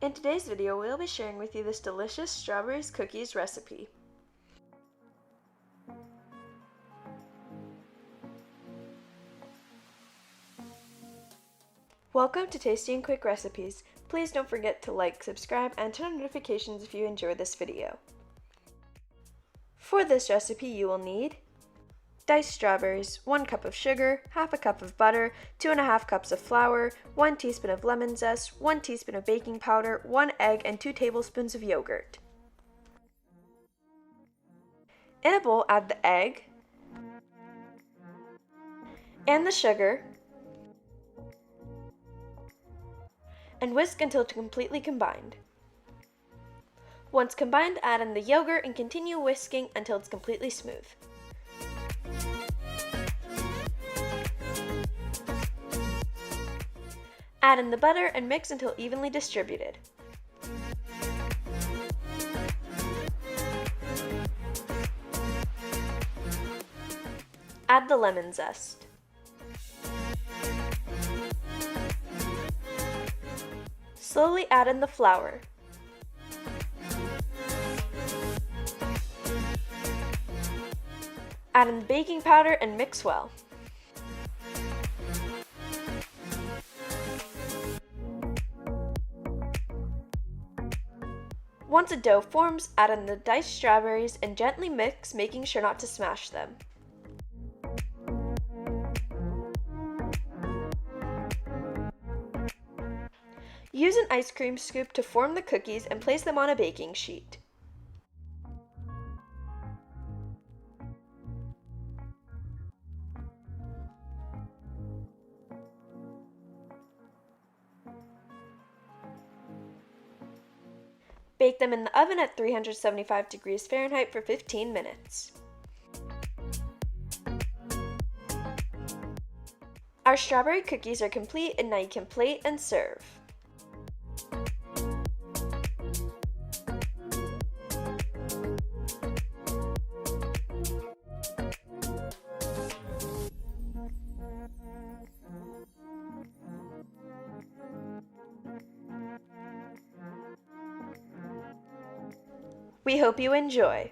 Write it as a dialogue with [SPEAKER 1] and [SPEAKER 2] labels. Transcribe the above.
[SPEAKER 1] In today's video, we'll be sharing with you this delicious strawberries cookies recipe. Welcome to Tasty and Quick Recipes. Please don't forget to like, subscribe, and turn on notifications if you enjoy this video. For this recipe, you will need diced strawberries, 1 cup of sugar, half a cup of butter, 2.5 cups of flour, 1 teaspoon of lemon zest, 1 teaspoon of baking powder, 1 egg, and 2 tablespoons of yogurt. In a bowl, add the egg and the sugar and whisk until it's completely combined. Once combined, add in the yogurt and continue whisking until it's completely smooth. Add in the butter and mix until evenly distributed. Add the lemon zest. Slowly add in the flour. Add in the baking powder and mix well. Once a dough forms, add in the diced strawberries and gently mix, making sure not to smash them. Use an ice cream scoop to form the cookies and place them on a baking sheet. Bake them in the oven at 375 degrees Fahrenheit for 15 minutes. Our strawberry cookies are complete, and now you can plate and serve. We hope you enjoy!